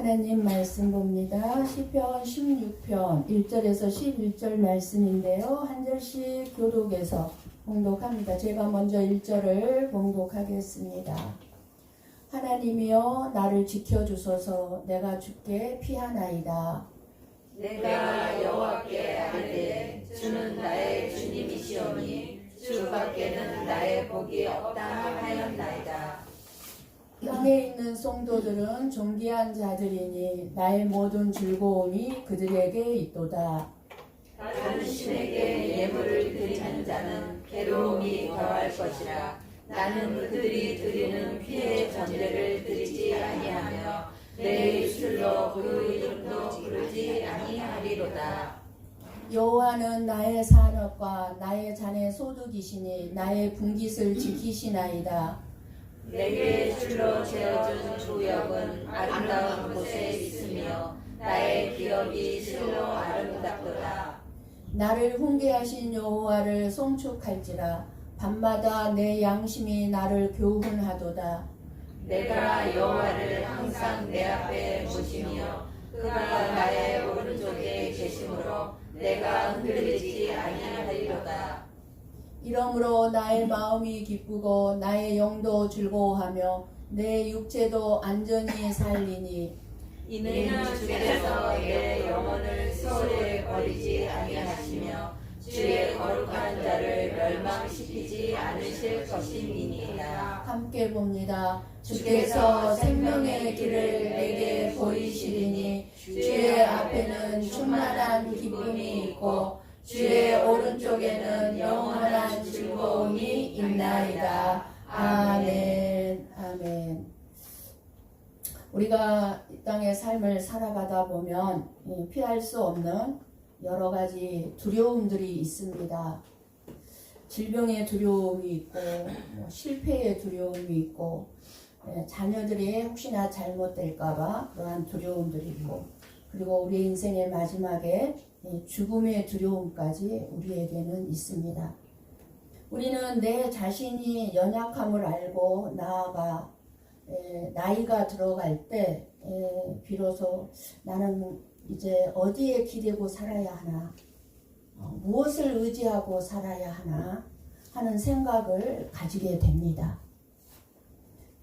하나님 말씀 봅니다. 시편 16편 1절에서 11절 말씀인데요. 한 절씩 교독해서 봉독합니다. 제가 먼저 1절을 봉독하겠습니다. 하나님이여 나를 지켜주소서. 내가 주께 피하나이다. 내가 여호와께 아뢰되 주는 나의 주님이시오니 주 밖에는 나의 복이 없다 하였나이다. 땅에 있는 성도들은 존귀한 자들이니 나의 모든 즐거움이 그들에게 있도다. 당신에게 예물을 드리는 자는 괴로움이 더할 것이라. 나는 그들이 드리는 피의 전제를 드리지 아니하며 내 입술로 그 이름도 부르지 아니하리로다. 여호와는 나의 산업과 나의 잔의 소득이시니 나의 분깃을 지키시나이다. 내게 줄로 재어준 구역은 아름다운 곳에 있으며 나의 기업이 실로 아름답도다. 나를 훈계하신 여호와를 송축할지라. 밤마다 내 양심이 나를 교훈하도다. 내가 여호와를 항상 내 앞에 모시며 그가 나의 오른쪽에 계심으로 내가 흔들리지 아니하리로다. 이러므로 나의 마음이 기쁘고 나의 영도 즐거워하며 내 육체도 안전히 살리니 이는 주께서 내 영혼을 소홀히 버리지 아니하시며 주의 거룩한 자를 멸망시키지 않으실 것임이니이다. 함께 봅니다. 주께서 생명의 길을 내게 보이시리니 주의 앞에는 충만한 기쁨이 있고 주의 오른쪽에는 영원한 즐거움이 있나이다. 아멘. 아멘. 우리가 이 땅의 삶을 살아가다 보면 피할 수 없는 여러 가지 두려움들이 있습니다. 질병의 두려움이 있고 실패의 두려움이 있고 자녀들이 혹시나 잘못될까봐 그러한 두려움들이 있고 그리고 우리 인생의 마지막에 죽음의 두려움까지 우리에게는 있습니다. 우리는 내 자신이 연약함을 알고 나아가 나이가 들어갈 때 비로소 나는 이제 어디에 기대고 살아야 하나, 무엇을 의지하고 살아야 하나 하는 생각을 가지게 됩니다.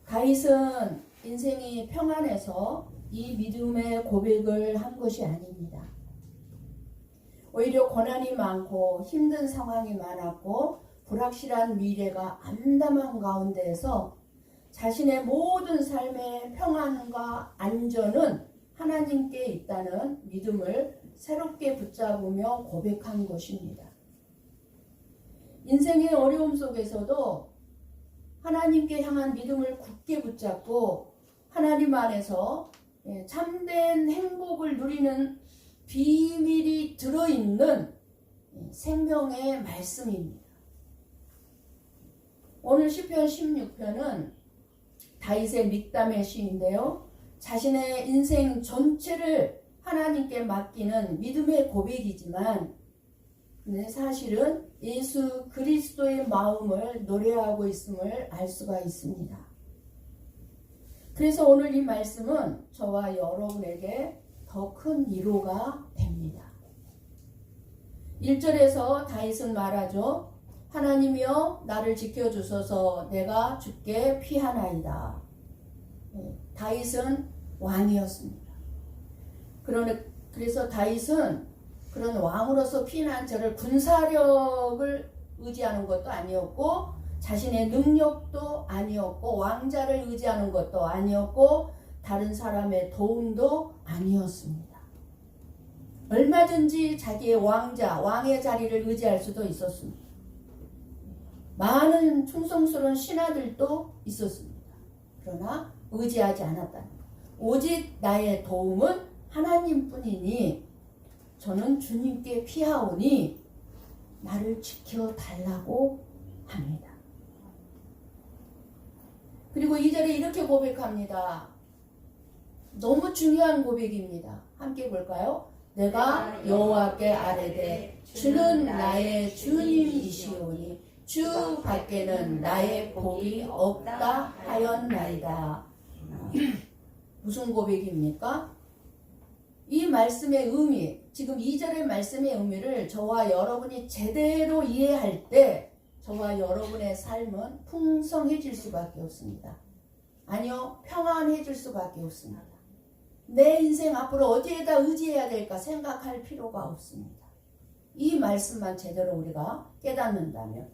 다윗은 인생이 평안해서 이 믿음의 고백을 한 것이 아닙니다. 오히려 고난이 많고 힘든 상황이 많았고 불확실한 미래가 암담한 가운데에서 자신의 모든 삶의 평안과 안전은 하나님께 있다는 믿음을 새롭게 붙잡으며 고백한 것입니다. 인생의 어려움 속에서도 하나님께 향한 믿음을 굳게 붙잡고 하나님 안에서 참된 행복을 누리는 비밀이 들어있는 생명의 말씀입니다. 오늘 시편 16편은 다윗의 믹담의 시인데요. 자신의 인생 전체를 하나님께 맡기는 믿음의 고백이지만 사실은 예수 그리스도의 마음을 노래하고 있음을 알 수가 있습니다. 그래서 오늘 이 말씀은 저와 여러분에게 더 큰 위로가 됩니다. 1절에서 다윗은 말하죠. 하나님이여 나를 지켜주소서. 내가 주께 피하나이다. 다윗은 왕이었습니다. 그래서 다윗은 그런 왕으로서 피난 저를 군사력을 의지하는 것도 아니었고 자신의 능력도 아니었고 왕자를 의지하는 것도 아니었고 다른 사람의 도움도 아니었습니다. 얼마든지 자기의 왕의 자리를 의지할 수도 있었습니다. 많은 충성스러운 신하들도 있었습니다. 그러나 의지하지 않았다. 오직 나의 도움은 하나님뿐이니 저는 주님께 피하오니 나를 지켜달라고 합니다. 그리고 2절에 이렇게 고백합니다. 너무 중요한 고백입니다. 함께 볼까요? 내가 여호와께 아뢰되 주는 나의 주님이시오니 주 밖에는 나의 복이 없다 하였나이다. 무슨 고백입니까? 이 말씀의 의미, 지금 2절의 말씀의 의미를 저와 여러분이 제대로 이해할 때 저와 여러분의 삶은 풍성해질 수밖에 없습니다. 아니요, 평안해질 수밖에 없습니다. 내 인생 앞으로 어디에다 의지해야 될까 생각할 필요가 없습니다. 이 말씀만 제대로 우리가 깨닫는다면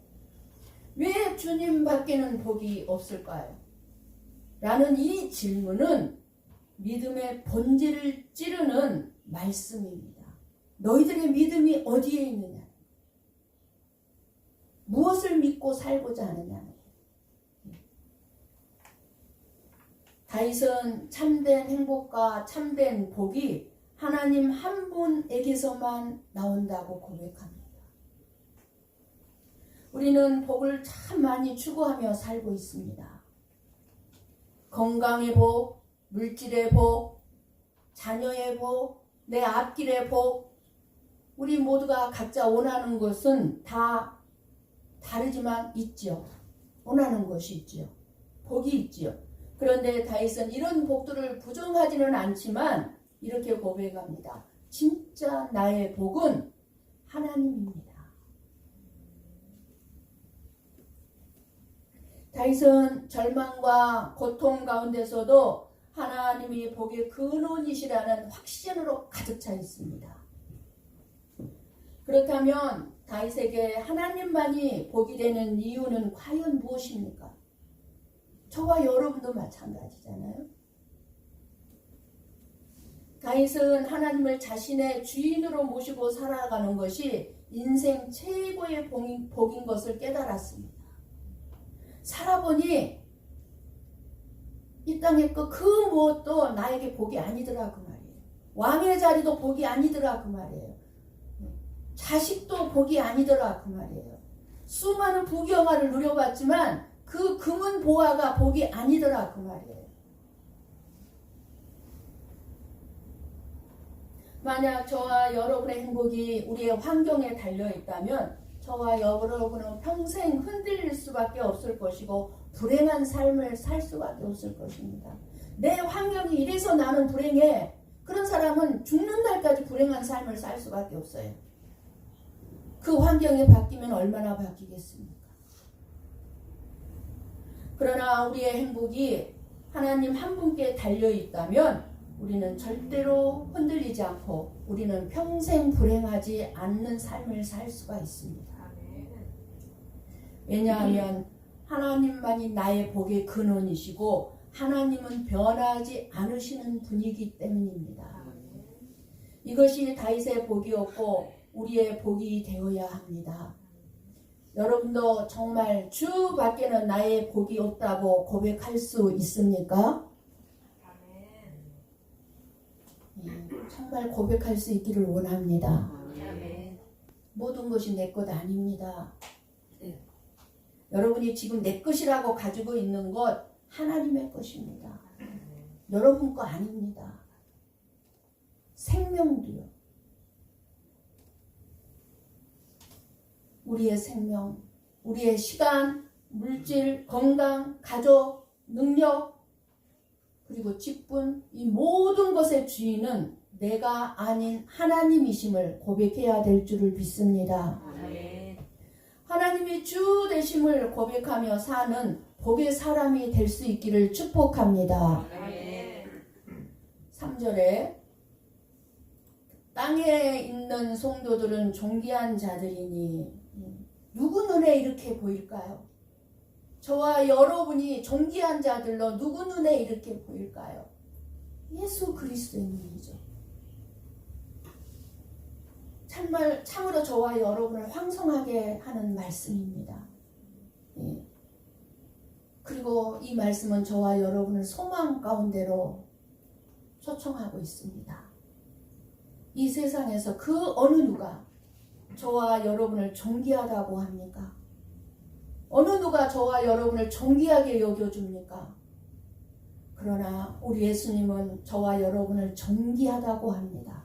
왜 주님 밖에는 복이 없을까요? 라는 이 질문은 믿음의 본질을 찌르는 말씀입니다. 너희들의 믿음이 어디에 있느냐? 무엇을 믿고 살고자 하느냐? 다윗은 참된 행복과 참된 복이 하나님 한 분에게서만 나온다고 고백합니다. 우리는 복을 참 많이 추구하며 살고 있습니다. 건강의 복, 물질의 복, 자녀의 복, 내 앞길의 복, 우리 모두가 각자 원하는 것은 다 다르지만 있지요. 원하는 것이 있지요. 복이 있지요. 그런데 다윗은 이런 복들을 부정하지는 않지만 이렇게 고백합니다. 진짜 나의 복은 하나님입니다. 다윗은 절망과 고통 가운데서도 하나님이 복의 근원이시라는 확신으로 가득 차 있습니다. 그렇다면 다윗에게 하나님만이 복이 되는 이유는 과연 무엇입니까? 저와 여러분도 마찬가지잖아요. 다윗은 하나님을 자신의 주인으로 모시고 살아가는 것이 인생 최고의 복인 것을 깨달았습니다. 살아보니 이 땅의 그 무엇도 나에게 복이 아니더라 그 말이에요. 왕의 자리도 복이 아니더라 그 말이에요. 자식도 복이 아니더라 그 말이에요. 수많은 부귀영화를 누려봤지만 그 금은 보화가 복이 아니더라 그 말이에요. 만약 저와 여러분의 행복이 우리의 환경에 달려있다면 저와 여러분은 평생 흔들릴 수밖에 없을 것이고 불행한 삶을 살 수밖에 없을 것입니다. 내 환경이 이래서 나는 불행해. 그런 사람은 죽는 날까지 불행한 삶을 살 수밖에 없어요. 그 환경이 바뀌면 얼마나 바뀌겠습니까? 그러나 우리의 행복이 하나님 한 분께 달려있다면 우리는 절대로 흔들리지 않고 우리는 평생 불행하지 않는 삶을 살 수가 있습니다. 왜냐하면 하나님만이 나의 복의 근원이시고 하나님은 변하지 않으시는 분이기 때문입니다. 이것이 다윗의 복이었고 우리의 복이 되어야 합니다. 여러분도 정말 주 밖에는 나의 복이 없다고 고백할 수 있습니까? 정말 고백할 수 있기를 원합니다. 모든 것이 내 것 아닙니다. 여러분이 지금 내 것이라고 가지고 있는 것 하나님의 것입니다. 여러분 거 아닙니다. 생명도요. 우리의 생명, 우리의 시간, 물질, 건강, 가족, 능력, 그리고 직분, 이 모든 것의 주인은 내가 아닌 하나님이심을 고백해야 될 줄을 믿습니다. 하나님이 주 되심을 고백하며 사는 복의 사람이 될 수 있기를 축복합니다. 3절에 땅에 있는 성도들은 존귀한 자들이니 누구 눈에 이렇게 보일까요? 저와 여러분이 존귀한 자들로 누구 눈에 이렇게 보일까요? 예수 그리스도의 눈이죠. 참으로 저와 여러분을 황송하게 하는 말씀입니다. 예. 그리고 이 말씀은 저와 여러분을 소망 가운데로 초청하고 있습니다. 이 세상에서 그 어느 누가 저와 여러분을 존귀하다고 합니까? 어느 누가 저와 여러분을 존귀하게 여겨줍니까? 그러나 우리 예수님은 저와 여러분을 존귀하다고 합니다.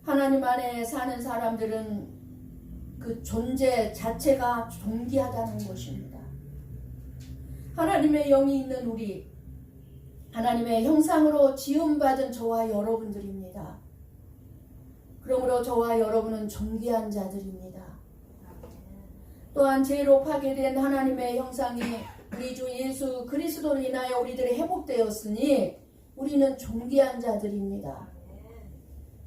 하나님 안에 사는 사람들은 그 존재 자체가 존귀하다는 것입니다. 하나님의 영이 있는 우리, 하나님의 형상으로 지음받은 저와 여러분들입니다. 그러므로 저와 여러분은 존귀한 자들입니다. 또한 죄로 파괴된 하나님의 형상이 우리 주 예수 그리스도로 인하여 우리들이 회복되었으니 우리는 존귀한 자들입니다.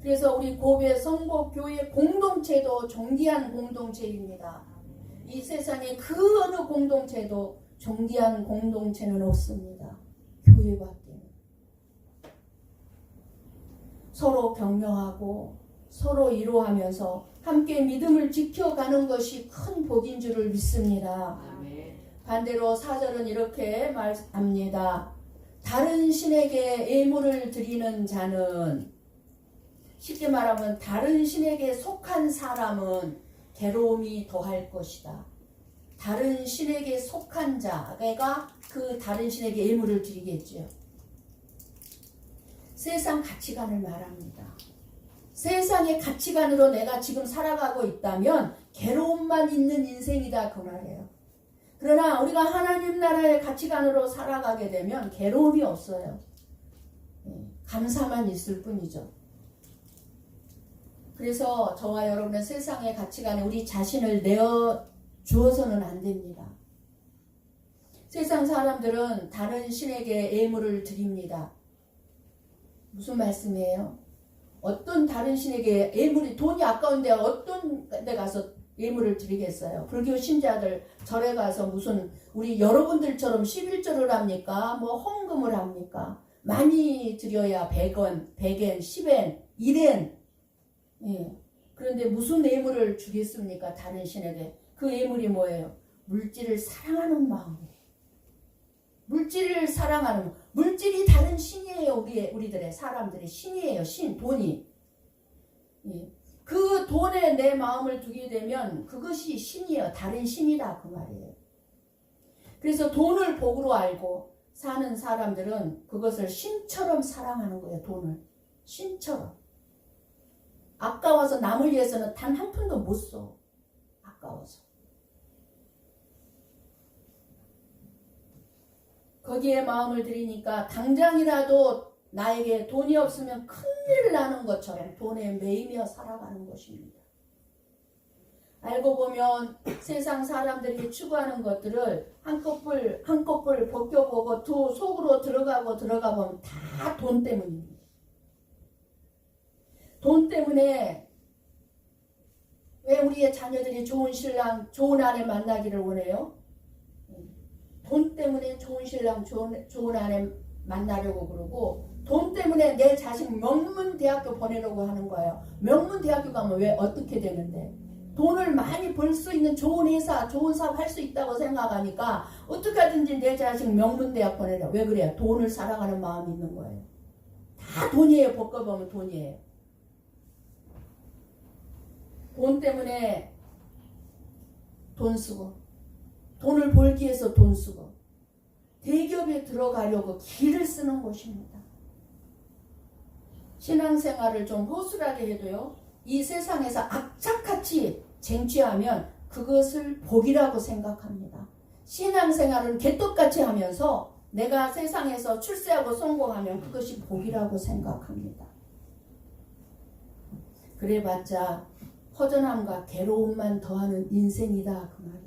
그래서 우리 고베 성복교회 공동체도 존귀한 공동체입니다. 이 세상에 그 어느 공동체도 존귀한 공동체는 없습니다. 교회밖에는. 서로 격려하고 서로 위로하면서 함께 믿음을 지켜가는 것이 큰 복인 줄을 믿습니다. 반대로 4절은 이렇게 말합니다. 다른 신에게 예물을 드리는 자는, 쉽게 말하면 다른 신에게 속한 사람은 괴로움이 더할 것이다. 다른 신에게 속한 자가 그 다른 신에게 예물을 드리겠죠. 세상 가치관을 말합니다. 세상의 가치관으로 내가 지금 살아가고 있다면 괴로움만 있는 인생이다 그 말이에요. 그러나 우리가 하나님 나라의 가치관으로 살아가게 되면 괴로움이 없어요. 감사만 있을 뿐이죠. 그래서 저와 여러분은 세상의 가치관에 우리 자신을 내어 주어서는 안 됩니다. 세상 사람들은 다른 신에게 예물을 드립니다. 무슨 말씀이에요? 어떤 다른 신에게 예물이, 돈이 아까운데 어떤 데 가서 예물을 드리겠어요? 불교 신자들 절에 가서 무슨 우리 여러분들처럼 11조를 합니까? 뭐 헌금을 합니까? 많이 드려야 100원, 100엔, 10엔, 1엔. 예. 그런데 무슨 예물을 주겠습니까? 다른 신에게. 그 예물이 뭐예요? 물질을 사랑하는 마음이에요. 물질을 사랑하는, 물질이 다른 신이에요. 우리들의 사람들의 신이에요. 신, 돈이. 예. 그 돈에 내 마음을 두게 되면 그것이 신이에요. 다른 신이다 그 말이에요. 그래서 돈을 복으로 알고 사는 사람들은 그것을 신처럼 사랑하는 거예요. 돈을 신처럼. 아까워서 남을 위해서는 단 한 푼도 못 써. 아까워서. 거기에 마음을 들이니까 당장이라도 나에게 돈이 없으면 큰일 나는 것처럼 돈에 매이며 살아가는 것입니다. 알고 보면 세상 사람들이 추구하는 것들을 한꺼풀 벗겨보고 또 속으로 들어가 보면 다 돈 때문입니다. 돈 때문에 왜 우리의 자녀들이 좋은 신랑, 좋은 아내 만나기를 원해요? 돈 때문에 좋은 신랑, 좋은 아내 만나려고 그러고, 돈 때문에 내 자식 명문대학교 보내려고 하는 거예요. 명문대학교 가면 왜 어떻게 되는데? 돈을 많이 벌 수 있는 좋은 회사, 좋은 사업 할 수 있다고 생각하니까 어떻게 하든지 내 자식 명문대학 보내려. 왜 그래요? 돈을 사랑하는 마음이 있는 거예요. 다 돈이에요. 벗겨보면 돈이에요. 돈 때문에 돈 쓰고, 돈을 벌기 위해서 돈 쓰고, 대기업에 들어가려고 기를 쓰는 것입니다. 신앙생활을 좀 허술하게 해도요, 이 세상에서 악착같이 쟁취하면 그것을 복이라고 생각합니다. 신앙생활은 개떡같이 하면서 내가 세상에서 출세하고 성공하면 그것이 복이라고 생각합니다. 그래봤자 허전함과 괴로움만 더하는 인생이다 그 말이에요.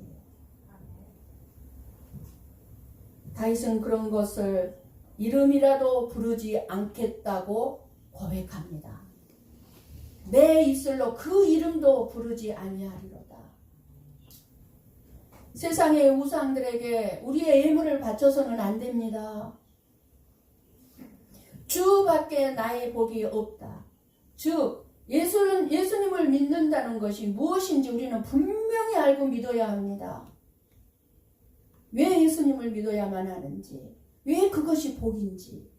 다윗은 그런 것을 이름이라도 부르지 않겠다고 고백합니다. 내 입술로 그 이름도 부르지 아니하리로다. 세상의 우상들에게 우리의 예물을 바쳐서는 안 됩니다. 주밖에 나의 복이 없다. 즉 예수님을 믿는다는 것이 무엇인지 우리는 분명히 알고 믿어야 합니다. 왜 예수님을 믿어야만 하는지, 왜 그것이 복인지.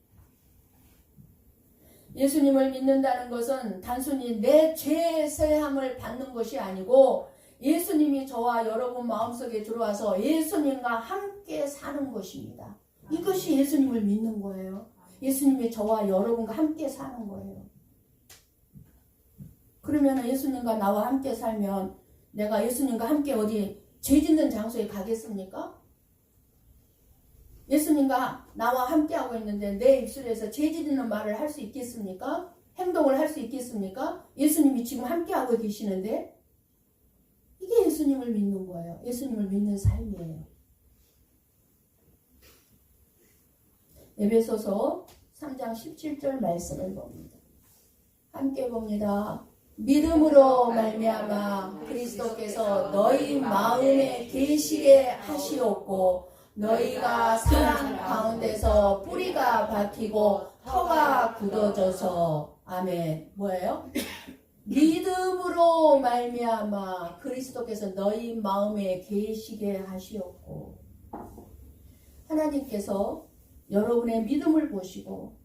예수님을 믿는다는 것은 단순히 내 죄 사함을 받는 것이 아니고 예수님이 저와 여러분 마음속에 들어와서 예수님과 함께 사는 것입니다. 이것이 예수님을 믿는 거예요. 예수님이 저와 여러분과 함께 사는 거예요. 그러면 예수님과 나와 함께 살면 내가 예수님과 함께 어디 죄 짓는 장소에 가겠습니까? 예수님과 나와 함께하고 있는데 내 입술에서 죄짓 있는 말을 할 수 있겠습니까? 행동을 할 수 있겠습니까? 예수님이 지금 함께하고 계시는데 이게 예수님을 믿는 거예요. 예수님을 믿는 삶이에요. 에베소서 3장 17절 말씀을 봅니다. 함께 봅니다. 믿음으로 말미암아 그리스도께서 너희 마음에 계시게 하시옵고 너희가 사랑 가운데서 뿌리가 박히고 터가 굳어져서 아멘. 뭐예요? 믿음으로 말미암아 그리스도께서 너희 마음에 계시게 하시옵고 하나님께서 여러분의 믿음을 보시고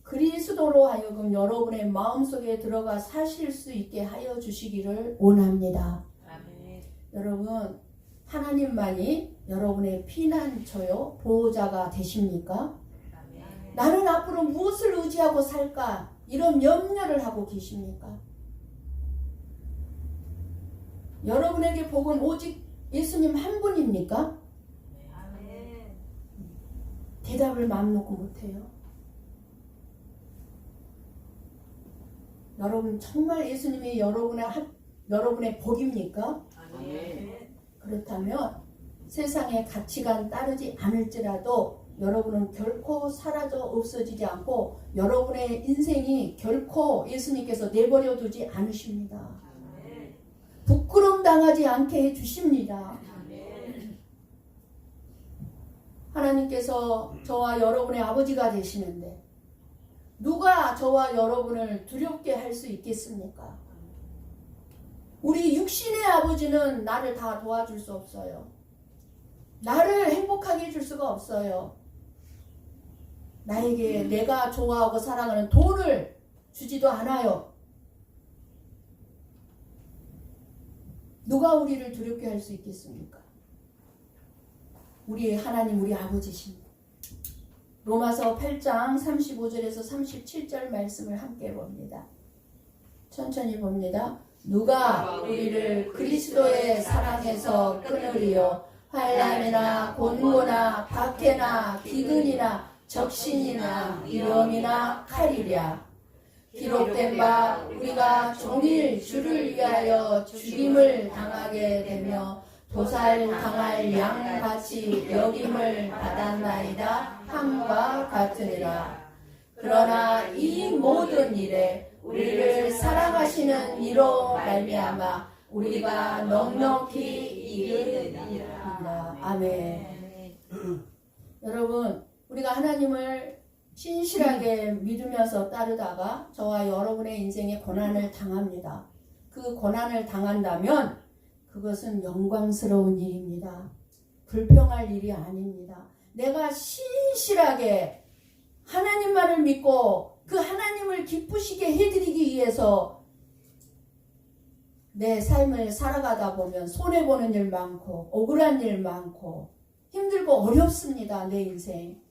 그리스도로 하여금 여러분의 마음속에 들어가 사실 수 있게 하여 주시기를 원합니다. 아멘. 여러분 하나님만이 여러분의 피난처요 보호자가 되십니까? 아멘. 나는 앞으로 무엇을 의지하고 살까? 이런 염려를 하고 계십니까? 여러분에게 복은 오직 예수님 한 분입니까? 아멘. 대답을 마음 놓고 못해요. 여러분 정말 예수님이 여러분의 복입니까? 아멘. 그렇다면 세상의 가치관 따르지 않을지라도 여러분은 결코 사라져 없어지지 않고 여러분의 인생이 결코 예수님께서 내버려 두지 않으십니다. 아멘. 부끄럼 당하지 않게 해주십니다. 아멘. 하나님께서 저와 여러분의 아버지가 되시는데 누가 저와 여러분을 두렵게 할 수 있겠습니까? 우리 육신의 아버지는 나를 다 도와줄 수 없어요. 나를 행복하게 해줄 수가 없어요. 나에게 내가 좋아하고 사랑하는 돈을 주지도 않아요. 누가 우리를 두렵게 할 수 있겠습니까? 우리의 하나님, 우리 아버지십니다. 로마서 8장 35절에서 37절 말씀을 함께 봅니다. 천천히 봅니다. 누가 우리를 그리스도의 사랑에서 끊으리요? 환난이나 곤고나 박해나 기근이나 적신이나 위험이나 칼이랴. 기록된 바 우리가 종일 주를 위하여 죽임을 당하게 되며 도살 당할 양같이 여김을 받았나이다 함과 같으니라. 그러나 이 모든 일에 우리를 사랑하시는 이로 말미암아 우리가 넉넉히 이기느니라. 아멘. 여러분 우리가 하나님을 신실하게 믿으면서 따르다가 저와 여러분의 인생에 고난을 당합니다. 그 고난을 당한다면 그것은 영광스러운 일입니다. 불평할 일이 아닙니다. 내가 신실하게 하나님만을 믿고 그 하나님을 기쁘시게 해드리기 위해서 내 삶을 살아가다 보면 손해보는 일 많고 억울한 일 많고 힘들고 어렵습니다. 내 인생.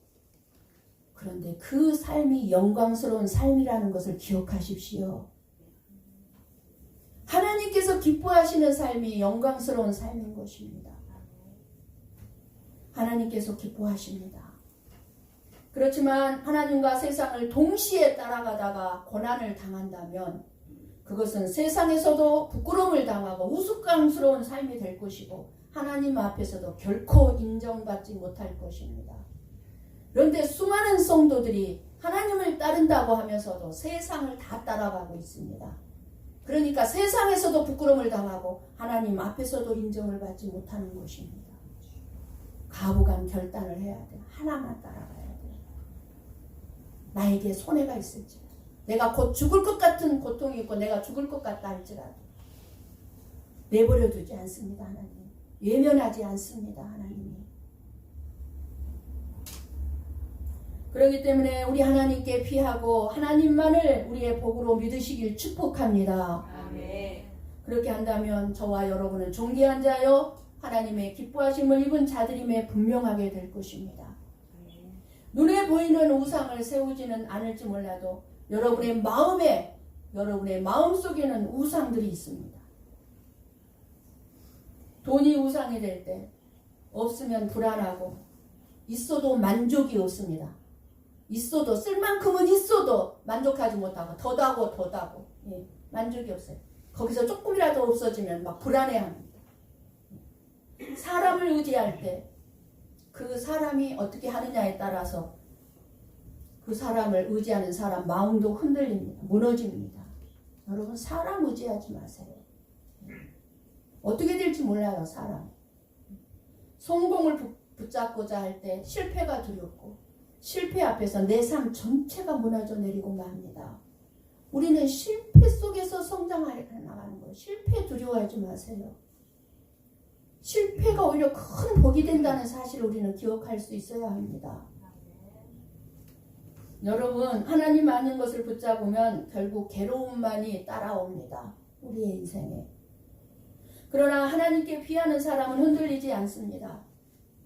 그런데 그 삶이 영광스러운 삶이라는 것을 기억하십시오. 하나님께서 기뻐하시는 삶이 영광스러운 삶인 것입니다. 하나님께서 기뻐하십니다. 그렇지만 하나님과 세상을 동시에 따라가다가 고난을 당한다면 그것은 세상에서도 부끄러움을 당하고 우스꽝스러운 삶이 될 것이고 하나님 앞에서도 결코 인정받지 못할 것입니다. 그런데 수많은 성도들이 하나님을 따른다고 하면서도 세상을 다 따라가고 있습니다. 그러니까 세상에서도 부끄러움을 당하고 하나님 앞에서도 인정을 받지 못하는 것입니다. 가부간 결단을 해야 돼. 하나만 따라가야 돼. 나에게 손해가 있을지 내가 곧 죽을 것 같은 고통이 있고 내가 죽을 것 같다 할지라도 내버려 두지 않습니다. 하나님. 외면하지 않습니다. 하나님이. 그렇기 때문에 우리 하나님께 피하고 하나님만을 우리의 복으로 믿으시길 축복합니다. 아멘. 그렇게 한다면 저와 여러분은 존귀한 자요 하나님의 기뻐하심을 입은 자들임에 분명하게 될 것입니다. 눈에 보이는 우상을 세우지는 않을지 몰라도 여러분의 마음에 여러분의 마음속에는 우상들이 있습니다. 돈이 우상이 될 때 없으면 불안하고 있어도 만족이 없습니다. 있어도 쓸 만큼은 있어도 만족하지 못하고 더다고 예, 만족이 없어요. 거기서 조금이라도 없어지면 막 불안해합니다. 사람을 의지할 때 그 사람이 어떻게 하느냐에 따라서 그 사람을 의지하는 사람 마음도 흔들립니다. 무너집니다. 여러분 사람 의지하지 마세요. 어떻게 될지 몰라요. 사람. 성공을 붙잡고자 할 때 실패가 두렵고 실패 앞에서 내 삶 전체가 무너져 내리고 맙니다. 우리는 실패 속에서 성장하려 나가는 거예요. 실패 두려워하지 마세요. 실패가 오히려 큰 복이 된다는 사실을 우리는 기억할 수 있어야 합니다. 여러분 하나님 아닌 것을 붙잡으면 결국 괴로움만이 따라옵니다. 우리의 인생에. 그러나 하나님께 피하는 사람은 흔들리지 않습니다.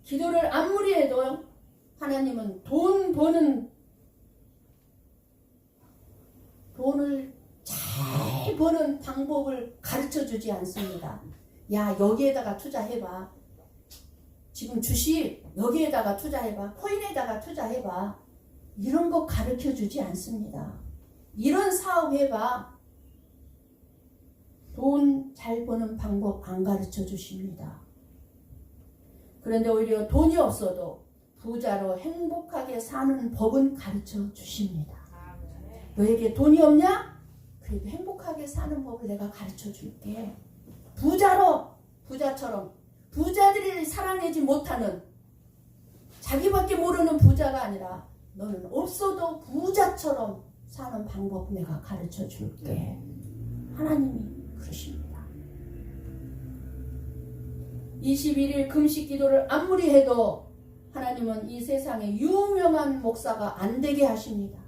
기도를 아무리 해도 하나님은 돈을 잘 버는 방법을 가르쳐 주지 않습니다. 야 여기에다가 투자해봐. 지금 주식 여기에다가 투자해봐. 코인에다가 투자해봐. 이런 거 가르쳐 주지 않습니다. 이런 사업 해봐. 돈 잘 버는 방법 안 가르쳐 주십니다. 그런데 오히려 돈이 없어도 부자로 행복하게 사는 법은 가르쳐 주십니다. 너에게 돈이 없냐? 그래도 행복하게 사는 법을 내가 가르쳐 줄게. 부자처럼 부자들이 살아내지 못하는 자기밖에 모르는 부자가 아니라 너는 없어도 부자처럼 사는 방법 내가 가르쳐 줄게. 하나님이 그러십니다. 21일 금식 기도를 아무리 해도 하나님은 이 세상에 유명한 목사가 안 되게 하십니다.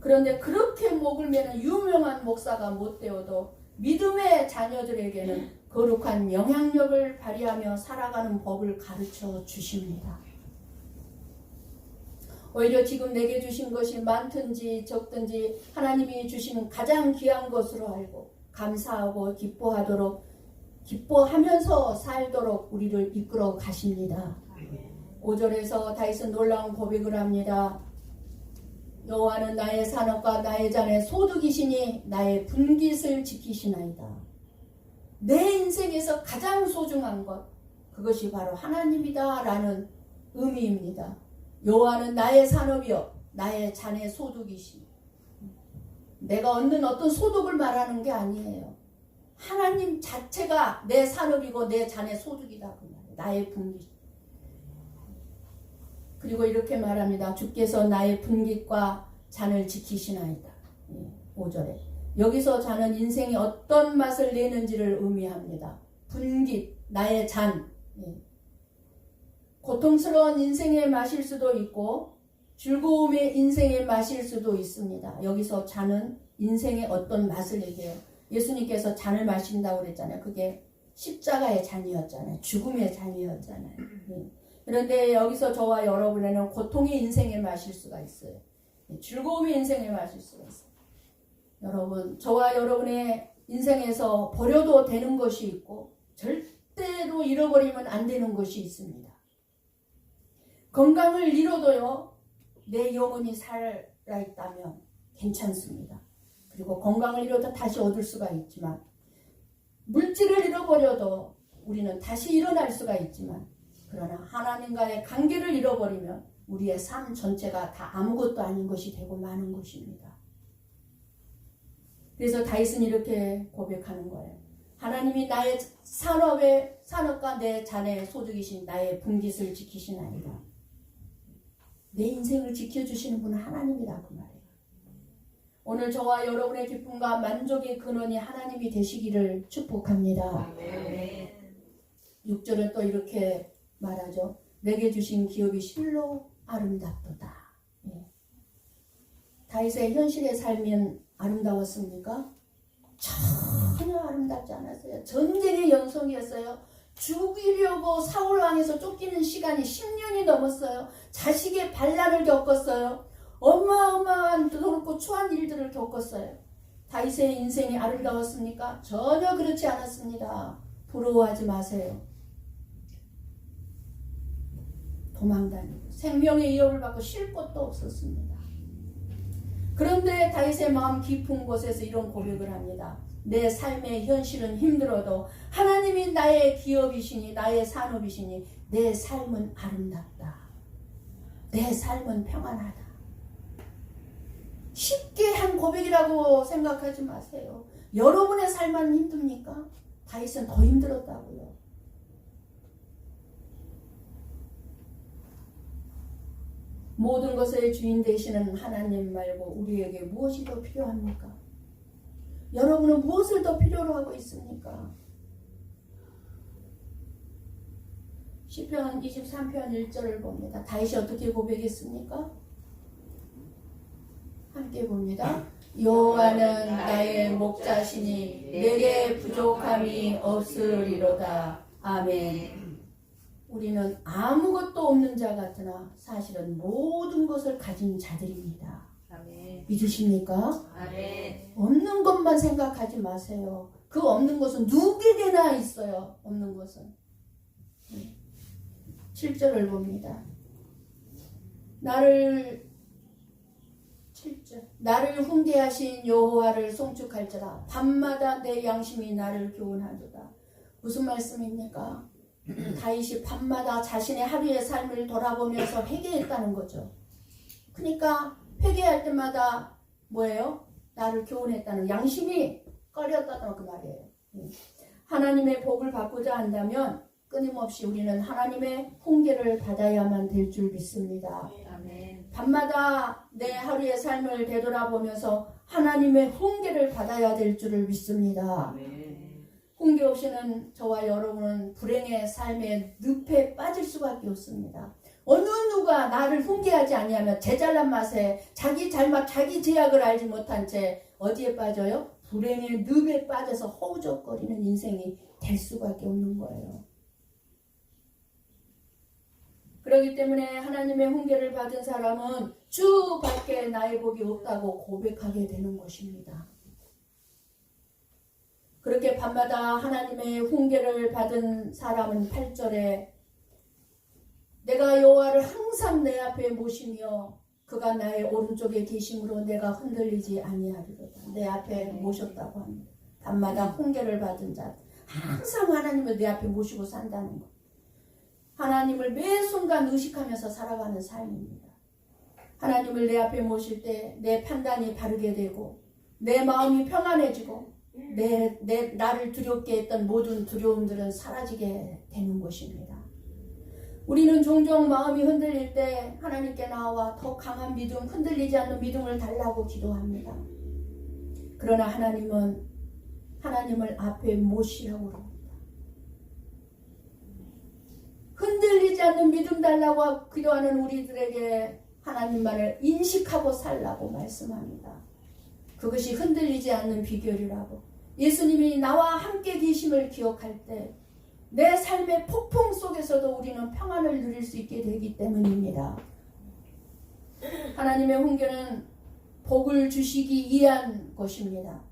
그런데 그렇게 목을 매는 유명한 목사가 못 되어도 믿음의 자녀들에게는 거룩한 영향력을 발휘하며 살아가는 법을 가르쳐 주십니다. 오히려 지금 내게 주신 것이 많든지 적든지 하나님이 주시는 가장 귀한 것으로 알고 감사하고 기뻐하면서 살도록 우리를 이끌어 가십니다. 5절에서 다윗은 놀라운 고백을 합니다. 여호와는 나의 산업과 나의 잔의 소득이시니 나의 분깃을 지키시나이다. 내 인생에서 가장 소중한 것 그것이 바로 하나님이다 라는 의미입니다. 여호와는 나의 산업이요 나의 잔의 소득이시니 내가 얻는 어떤 소득을 말하는 게 아니에요. 하나님 자체가 내 산업이고 내 잔의 소득이다. 그 말이에요. 나의 분깃. 그리고 이렇게 말합니다. 주께서 나의 분깃과 잔을 지키시나이다. 5절에. 여기서 잔은 인생이 어떤 맛을 내는지를 의미합니다. 분깃, 나의 잔. 고통스러운 인생의 맛일 수도 있고 즐거움의 인생의 맛일 수도 있습니다. 여기서 잔은 인생의 어떤 맛을 얘기해요. 예수님께서 잔을 마신다고 그랬잖아요. 그게 십자가의 잔이었잖아요. 죽음의 잔이었잖아요. 그런데 여기서 저와 여러분에는 고통의 인생의 맛일 수가 있어요. 즐거움의 인생의 맛일 수가 있어요. 여러분, 저와 여러분의 인생에서 버려도 되는 것이 있고 절대로 잃어버리면 안 되는 것이 있습니다. 건강을 잃어도요. 내 영혼이 살아있다면 괜찮습니다. 그리고 건강을 잃어도 다시 얻을 수가 있지만 물질을 잃어버려도 우리는 다시 일어날 수가 있지만 그러나 하나님과의 관계를 잃어버리면 우리의 삶 전체가 다 아무것도 아닌 것이 되고 마는 것입니다. 그래서 다윗은 이렇게 고백하는 거예요. 하나님이 나의 산업과 내 잔의 소득이신 나의 분깃을 지키시나이다. 내 인생을 지켜주시는 분은 하나님이다 그 말이에요. 오늘 저와 여러분의 기쁨과 만족의 근원이 하나님이 되시기를 축복합니다. 6절은 또 이렇게 말하죠. 내게 주신 기업이 실로 아름답도다. 다윗의 현실의 삶은 아름다웠습니까? 전혀 아름답지 않았어요. 전쟁의 연속이었어요. 죽이려고 사울왕에서 쫓기는 시간이 10년이 넘었어요. 자식의 반란을 겪었어요. 어마어마한 더럽고 추한 일들을 겪었어요. 다윗의 인생이 아름다웠습니까? 전혀 그렇지 않았습니다. 부러워하지 마세요. 도망다니고 생명의 위협을 받고 쉴 곳도 없었습니다. 그런데 다윗의 마음 깊은 곳에서 이런 고백을 합니다. 내 삶의 현실은 힘들어도 하나님이 나의 기업이시니 나의 산업이시니 내 삶은 아름답다. 내 삶은 평안하다. 쉽게 한 고백이라고 생각하지 마세요. 여러분의 삶은 힘듭니까? 다윗은 더 힘들었다고요. 모든 것의 주인 되시는 하나님 말고 우리에게 무엇이 더 필요합니까? 여러분은 무엇을 더 필요로 하고 있습니까? 시편 23편 1절을 봅니다. 다윗이 어떻게 고백했습니까? 함께 봅니다. 여호와는 나의 목자시니 내게 부족함이 없으리로다. 아멘. 우리는 아무것도 없는 자 같으나 사실은 모든 것을 가진 자들입니다. 아멘. 믿으십니까? 아멘. 없는 것만 생각하지 마세요. 그 없는 것은 누구에게나 있어요. 없는 것은. 7절을 봅니다. 나를 훈계하신 여호와를 송축할지라 밤마다 내 양심이 나를 교훈하도다. 무슨 말씀입니까? 다윗이 밤마다 자신의 하루의 삶을 돌아보면서 회개했다는 거죠. 그러니까 회개할 때마다 뭐예요? 나를 교훈했다는, 양심이 꺼렸다는 그 말이에요. 하나님의 복을 받고자 한다면 끊임없이 우리는 하나님의 훈계를 받아야만 될 줄 믿습니다. 아멘. 밤마다 내 하루의 삶을 되돌아보면서 하나님의 훈계를 받아야 될 줄을 믿습니다. 아멘. 훈계 없이는 저와 여러분은 불행의 삶의 늪에 빠질 수밖에 없습니다. 어느 누가 나를 훈계하지 아니하면 제 잘난 맛에 자기 잘못, 자기 제약을 알지 못한 채 어디에 빠져요? 불행의 늪에 빠져서 허우적거리는 인생이 될 수밖에 없는 거예요. 그렇기 때문에 하나님의 훈계를 받은 사람은 주밖에 나의 복이 없다고 고백하게 되는 것입니다. 그렇게 밤마다 하나님의 훈계를 받은 사람은 8절에 내가 여호와를 항상 내 앞에 모시며 그가 나의 오른쪽에 계심으로 내가 흔들리지 아니하리로다. 내 앞에 모셨다고 합니다. 밤마다 훈계를 받은 자, 항상 하나님을 내 앞에 모시고 산다는 것. 하나님을 매 순간 의식하면서 살아가는 삶입니다. 하나님을 내 앞에 모실 때 내 판단이 바르게 되고 내 마음이 평안해지고 나를 두렵게 했던 모든 두려움들은 사라지게 되는 것입니다. 우리는 종종 마음이 흔들릴 때 하나님께 나와 더 강한 믿음, 흔들리지 않는 믿음을 달라고 기도합니다. 그러나 하나님은 하나님을 앞에 모시라고 합니다. 흔들리지 않는 믿음 달라고 기도하는 우리들에게 하나님만을 인식하고 살라고 말씀합니다. 그것이 흔들리지 않는 비결이라고. 예수님이 나와 함께 계심을 기억할 때 내 삶의 폭풍 속에서도 우리는 평안을 누릴 수 있게 되기 때문입니다. 하나님의 훈계는 복을 주시기 위한 것입니다.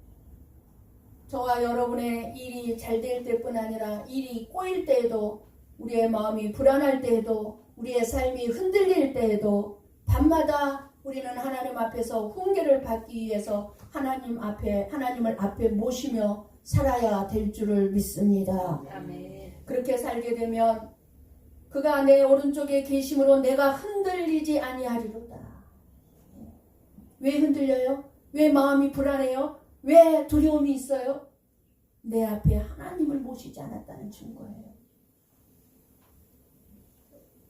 저와 여러분의 일이 잘 될 때뿐 아니라 일이 꼬일 때에도, 우리의 마음이 불안할 때에도, 우리의 삶이 흔들릴 때에도 밤마다 우리는 하나님 앞에서 훈계를 받기 위해서 하나님을 앞에 모시며 살아야 될 줄을 믿습니다. 아멘. 그렇게 살게 되면 그가 내 오른쪽에 계심으로 내가 흔들리지 아니하리로다. 왜 흔들려요? 왜 마음이 불안해요? 왜 두려움이 있어요? 내 앞에 하나님을 모시지 않았다는 증거예요.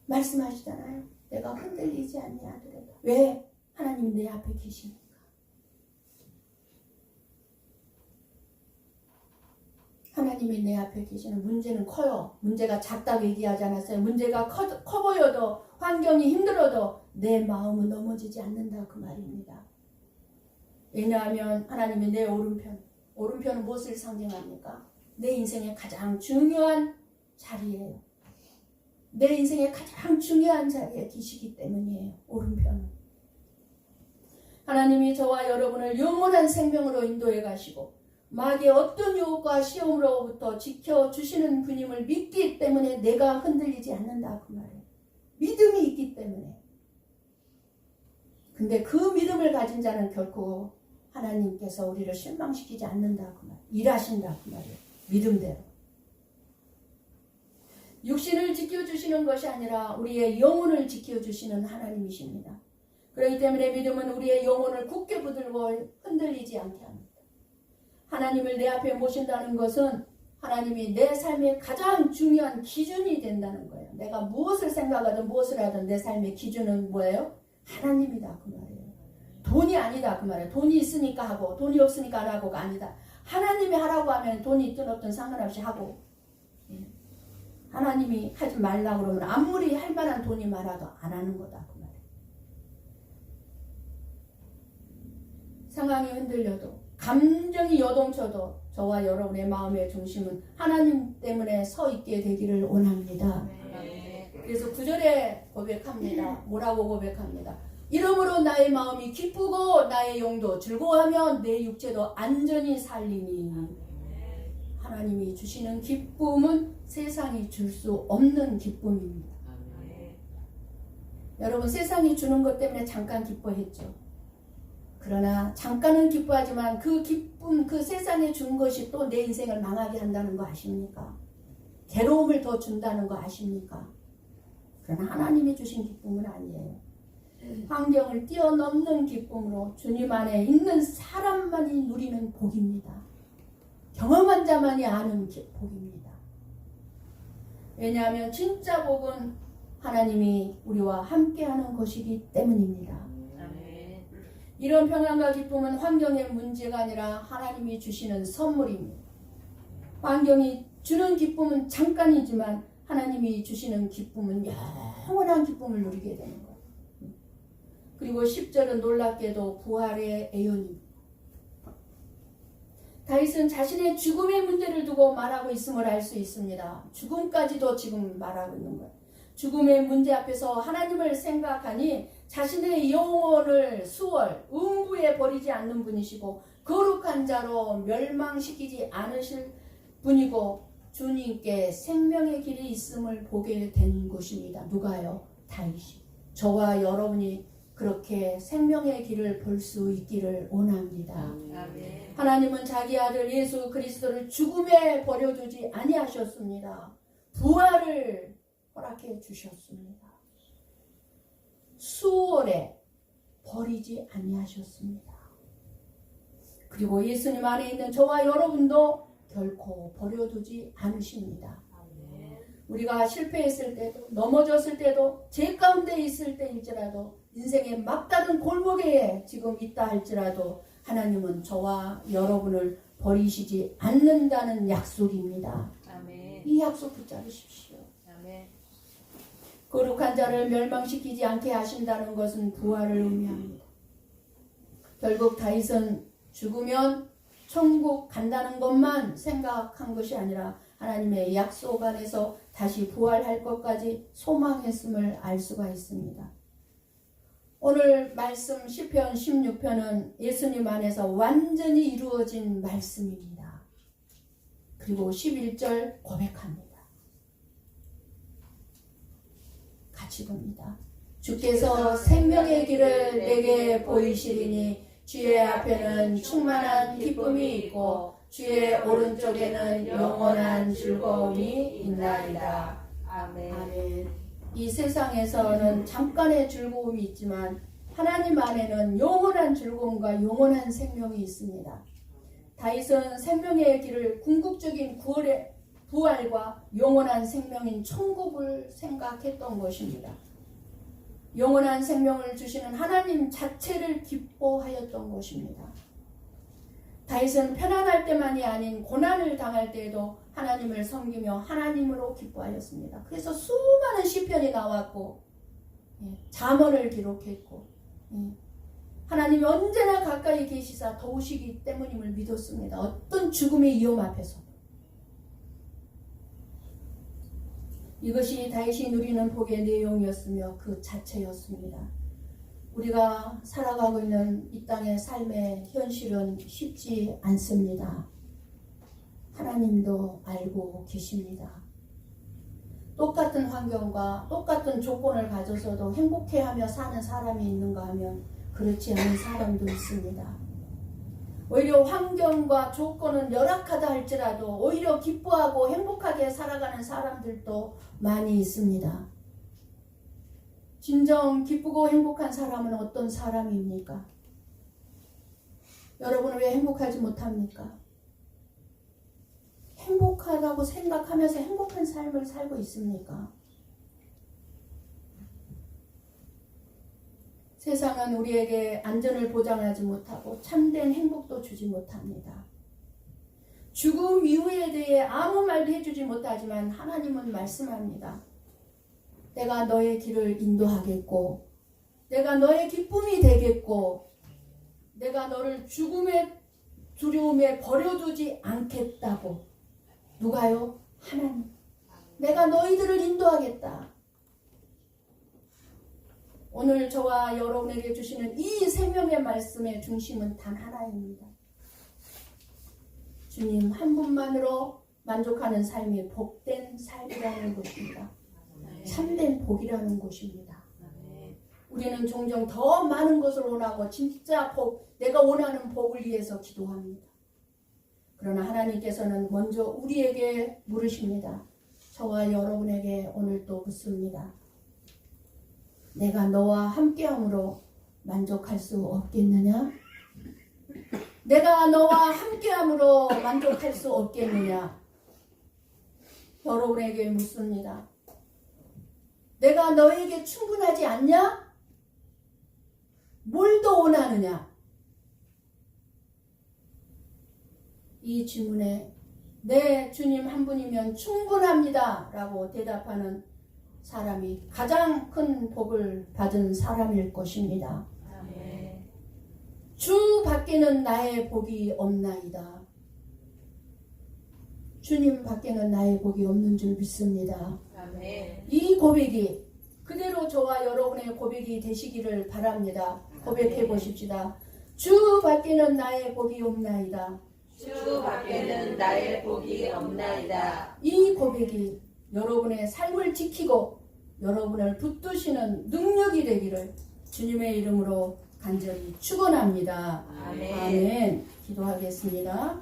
말씀하시잖아요. 내가 흔들리지 아니하리로다. 왜? 하나님이 내 앞에 계십니까? 하나님이 내 앞에 계시는 문제는 커요. 문제가 작다고 얘기하지 않았어요. 문제가 커 보여도, 환경이 힘들어도 내 마음은 넘어지지 않는다 그 말입니다. 왜냐하면 하나님이 내 오른편은 무엇을 상징합니까? 내 인생의 가장 중요한 자리예요. 내 인생의 가장 중요한 자리에 계시기 때문이에요. 오른편은. 하나님이 저와 여러분을 영원한 생명으로 인도해 가시고 마귀의 어떤 유혹과 시험으로부터 지켜주시는 분임을 믿기 때문에 내가 흔들리지 않는다 그 말이에요. 믿음이 있기 때문에. 근데 그 믿음을 가진 자는 결코 하나님께서 우리를 실망시키지 않는다 그 말. 일하신다 그 말이에요. 믿음대로. 육신을 지켜주시는 것이 아니라 우리의 영혼을 지켜주시는 하나님이십니다. 그렇기 때문에 믿음은 우리의 영혼을 굳게 붙들고 흔들리지 않게 합니다. 하나님을 내 앞에 모신다는 것은 하나님이 내 삶의 가장 중요한 기준이 된다는 거예요. 내가 무엇을 생각하든 무엇을 하든 내 삶의 기준은 뭐예요? 하나님이다 그 말이에요. 돈이 아니다 그 말이에요. 돈이 있으니까 하고 돈이 없으니까 안 하고가 아니다. 하나님이 하라고 하면 돈이 있든 없든 상관없이 하고, 하나님이 하지 말라고 그러면 아무리 할 만한 돈이 많아도 안 하는 거다 그 말이에요. 상황이 흔들려도 감정이 요동쳐도 저와 여러분의 마음의 중심은 하나님 때문에 서 있게 되기를 원합니다. 그래서 9절에 고백합니다. 뭐라고 고백합니다? 이러므로 나의 마음이 기쁘고 나의 영도 즐거워하며 내 육체도 안전히 살리니. 하나님이 주시는 기쁨은 세상이 줄 수 없는 기쁨입니다. 여러분, 세상이 주는 것 때문에 잠깐 기뻐했죠. 그러나 잠깐은 기뻐하지만 그 기쁨, 그 세상에 준 것이 또 내 인생을 망하게 한다는 거 아십니까? 괴로움을 더 준다는 거 아십니까? 그러나 하나님이 주신 기쁨은 아니에요. 환경을 뛰어넘는 기쁨으로 주님 안에 있는 사람만이 누리는 복입니다. 경험한 자만이 아는 복입니다. 왜냐하면 진짜 복은 하나님이 우리와 함께하는 것이기 때문입니다. 이런 평안과 기쁨은 환경의 문제가 아니라 하나님이 주시는 선물입니다. 환경이 주는 기쁨은 잠깐이지만 하나님이 주시는 기쁨은 영원한 기쁨을 누리게 되는 거예요. 그리고 10절은 놀랍게도 부활의 예언입니다. 다윗은 자신의 죽음의 문제를 두고 말하고 있음을 알 수 있습니다. 죽음까지도 지금 말하고 있는 거예요. 죽음의 문제 앞에서 하나님을 생각하니 자신의 영혼을 수월, 음부에 버리지 않는 분이시고 거룩한 자로 멸망시키지 않으실 분이고 주님께 생명의 길이 있음을 보게 된 것입니다. 누가요? 다윗이. 저와 여러분이 그렇게 생명의 길을 볼 수 있기를 원합니다. 아멘. 하나님은 자기 아들 예수 그리스도를 죽음에 버려두지 아니하셨습니다. 부활을 허락해 주셨습니다. 수월에 버리지 아니하셨습니다. 그리고 예수님 안에 있는 저와 여러분도 결코 버려두지 않으십니다. 우리가 실패했을 때도 넘어졌을 때도 죄 가운데 있을 때일지라도 인생의 막다른 골목에 지금 있다 할지라도 하나님은 저와 여러분을 버리시지 않는다는 약속입니다. 아멘. 이 약속 붙잡으십시오. 아멘. 거룩한 자를 멸망시키지 않게 하신다는 것은 부활을 의미합니다. 결국 다윗은 죽으면 천국 간다는 것만 생각한 것이 아니라 하나님의 약속 안에서 다시 부활할 것까지 소망했음을 알 수가 있습니다. 오늘 말씀 시편 16편은 예수님 안에서 완전히 이루어진 말씀입니다. 그리고 11절 고백합니다. 같이 봅니다. 주께서 생명의 길을 내게 보이시리니 주의 앞에는 충만한 기쁨이 있고 주의 오른쪽에는 영원한 즐거움이 있나이다. 아멘. 아멘. 이 세상에서는 잠깐의 즐거움이 있지만 하나님 안에는 영원한 즐거움과 영원한 생명이 있습니다. 다윗은 생명의 길을 궁극적인 부활과 영원한 생명인 천국을 생각했던 것입니다. 영원한 생명을 주시는 하나님 자체를 기뻐하였던 것입니다. 다윗은 편안할 때만이 아닌 고난을 당할 때에도 하나님을 섬기며 하나님으로 기뻐하였습니다. 그래서 수많은 시편이 나왔고 잠언을 기록했고 하나님이 언제나 가까이 계시사 도우시기 때문임을 믿었습니다. 어떤 죽음의 위험 앞에서. 이것이 다윗이 누리는 복의 내용이었으며 그 자체였습니다. 우리가 살아가고 있는 이 땅의 삶의 현실은 쉽지 않습니다. 하나님도 알고 계십니다. 똑같은 환경과 똑같은 조건을 가져서도 행복해하며 사는 사람이 있는가 하면 그렇지 않은 사람도 있습니다. 오히려 환경과 조건은 열악하다 할지라도 오히려 기뻐하고 행복하게 살아가는 사람들도 많이 있습니다. 진정 기쁘고 행복한 사람은 어떤 사람입니까? 여러분은 왜 행복하지 못합니까? 행복하다고 생각하면서 행복한 삶을 살고 있습니까? 세상은 우리에게 안전을 보장하지 못하고 참된 행복도 주지 못합니다. 죽음 이후에 대해 아무 말도 해주지 못하지만 하나님은 말씀합니다. 내가 너의 길을 인도하겠고 내가 너의 기쁨이 되겠고 내가 너를 죽음의 두려움에 버려두지 않겠다고. 누가요? 하나님. 내가 너희들을 인도하겠다. 오늘 저와 여러분에게 주시는 이 생명의 말씀의 중심은 단 하나입니다. 주님 한 분만으로 만족하는 삶이 복된 삶이라는 것입니다. 참된 복이라는 것입니다. 우리는 종종 더 많은 것을 원하고 진짜 복, 내가 원하는 복을 위해서 기도합니다. 그러나 하나님께서는 먼저 우리에게 물으십니다. 저와 여러분에게 오늘 또 묻습니다. 내가 너와 함께함으로 만족할 수 없겠느냐? 내가 너와 함께함으로 만족할 수 없겠느냐? 여러분에게 묻습니다. 내가 너에게 충분하지 않냐? 뭘 더 원하느냐? 이 질문에 네, 주님 한 분이면 충분합니다 라고 대답하는 사람이 가장 큰 복을 받은 사람일 것입니다. 아멘. 주 밖에는 나의 복이 없나이다. 주님 밖에는 나의 복이 없는 줄 믿습니다. 아멘. 이 고백이 그대로 저와 여러분의 고백이 되시기를 바랍니다. 고백해 보십시다. 주 밖에는 나의 복이 없나이다. 주 밖에는 나의 복이 없나이다. 이 고백이 여러분의 삶을 지키고 여러분을 붙드시는 능력이 되기를 주님의 이름으로 간절히 축원합니다. 아멘. 아멘. 기도하겠습니다.